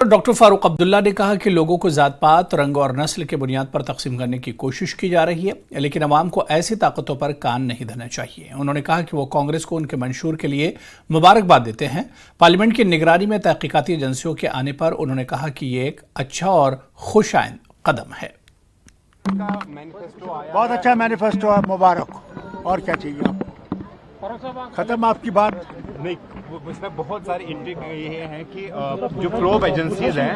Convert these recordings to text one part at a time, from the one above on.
Doctor Farooq Abdullah ने कहा कि लोगों को जात पात, रंग और नस्ल के बुनियाद पर तकसीम करने की कोशिश की जा रही है, लेकिन अवाम को ऐसी ताकतों पर कान नहीं धरना चाहिए। उन्होंने कहा कि वो कांग्रेस को उनके मंशूर के लिए मुबारकबाद देते हैं। पार्लियामेंट की निगरानी में तहकीकाती एजेंसियों के आने पर उन्होंने कहा कि ये एक अच्छा और खुशाइंद कदम है। बहुत अच्छा मैनिफेस्टो है, मुबारक। और क्या चाहिए आपको? खत्म आपकी बात? नहीं, इसमें बहुत सारे इंट्रिग ये हैं कि जो प्रोब एजेंसीज हैं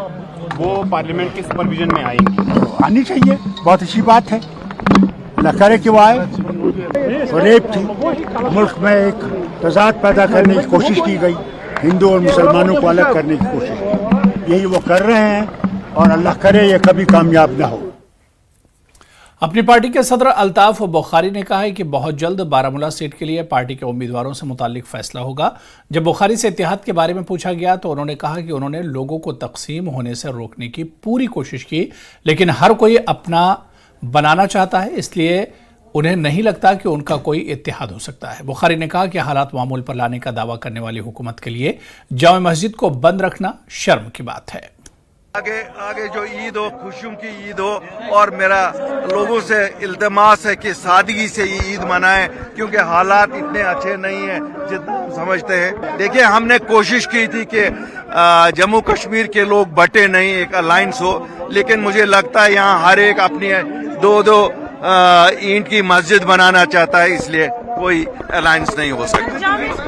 वो पार्लियामेंट के सुपरविजन में आएंगी। आनी चाहिए, बहुत अच्छी बात है। अल्लाह करे कि वो आए। फरेब थी, मुल्क में एक तजाद पैदा करने की कोशिश की गई, हिंदू और मुसलमानों को अलग करने की कोशिश, यही वो कर रहे हैं और अल्लाह करे ये कभी कामयाब ना हो। अपनी पार्टी के सदर अल्ताफ बुखारी ने कहा है कि बहुत जल्द बारामूला सीट के लिए पार्टी के उम्मीदवारों से मुताल्लिक फैसला होगा। जब बुखारी से इत्तेहाद के बारे में पूछा गया तो उन्होंने कहा कि उन्होंने लोगों को तकसीम होने से रोकने की पूरी कोशिश की, लेकिन हर कोई अपना बनाना चाहता है, इसलिए उन्हें नहीं लगता कि उनका कोई इत्तेहाद हो सकता है। बुखारी ने कहा कि हालात मामूल पर लाने का दावा करने वाली हुकूमत के लिए जामे मस्जिद को बंद रखना शर्म की बात है। आगे जो ईद हो, खुशियों की ईद हो, और मेरा लोगों से इल्तिमास है कि सादगी से ये ईद मनाएं, क्योंकि हालात इतने अच्छे नहीं हैं जितना समझते हैं। देखिए, हमने कोशिश की थी कि जम्मू कश्मीर के लोग बटे नहीं, एक अलायंस हो, लेकिन मुझे लगता है यहाँ हर एक अपनी दो ईंट की मस्जिद बनाना चाहता है, इसलिए कोई अलायंस नहीं हो सकता।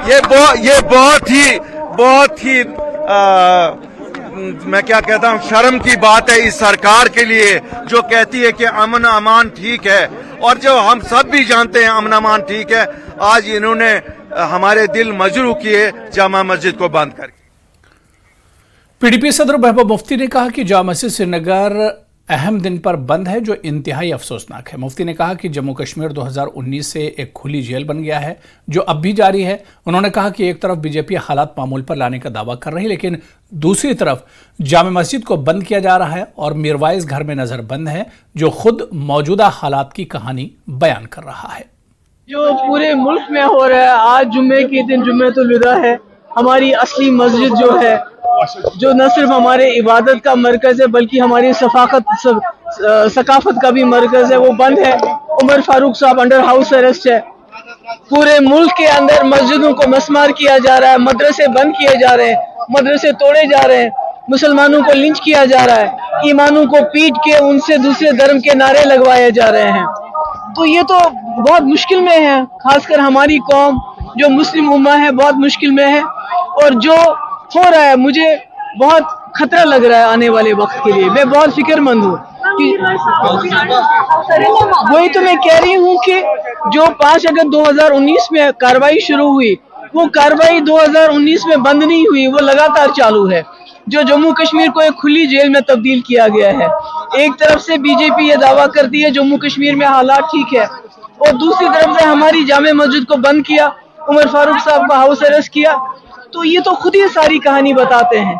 ये बहुत ही मैं क्या कहता हूँ, शर्म की बात है इस सरकार के लिए जो कहती है कि अमन अमान ठीक है, और जो हम सब भी जानते हैं अमन अमान ठीक है। आज इन्होंने हमारे दिल मजरू किए जामा मस्जिद को बंद करके। पीडीपी सदर महबूब मुफ्ती ने कहा कि जामा मस्जिद श्रीनगर अहम दिन पर बंद है, जो इंतहाई अफसोसनाक है। मुफ्ती ने कहा कि जम्मू कश्मीर 2019 से एक खुली जेल बन गया है, जो अब भी जारी है। उन्होंने कहा कि एक तरफ बीजेपी हालात मामूल पर लाने का दावा कर रही है, लेकिन दूसरी तरफ जामे मस्जिद को बंद किया जा रहा है और मीरवाइज घर में नजर बंद है, जो खुद मौजूदा हालात की कहानी बयान कर रहा है। जो पूरे मुल्क में हो रहा है, आज जुम्मे के दिन जुम्मतुल विदा है, हमारी असली मस्जिद जो है, जो न सिर्फ हमारे इबादत का मरकज है बल्कि हमारी सकाफत का भी मरकज है, वो बंद है। उमर फारूक साहब अंडर हाउस अरेस्ट है। पूरे मुल्क के अंदर मस्जिदों को मस्मार किया जा रहा है, मदरसे बंद किए जा रहे हैं, मदरसे तोड़े जा रहे हैं, मुसलमानों को लिंच किया जा रहा है, ईमानों को पीट के उनसे दूसरे धर्म के नारे लगवाए जा रहे हैं। तो ये तो बहुत मुश्किल में है, खासकर हमारी कौम जो मुस्लिम उम्मा है बहुत मुश्किल में है। और जो हो रहा है, मुझे बहुत खतरा लग रहा है आने वाले वक्त के लिए। मैं बहुत फिक्रमंद हूँ कि वही तो मैं कह रही हूँ कि जो 5 अगस्त 2019 में कार्रवाई शुरू हुई, वो कार्रवाई 2019 में बंद नहीं हुई, वो लगातार चालू है। जो जम्मू कश्मीर को एक खुली जेल में तब्दील किया गया है। एक तरफ से बीजेपी ये दावा करती है जम्मू कश्मीर में हालात ठीक है, और दूसरी तरफ से हमारी जामे मस्जिद को बंद किया, उमर फारूक साहब का हाउस अरेस्ट किया। तो ये तो खुद ही सारी कहानी बताते हैं।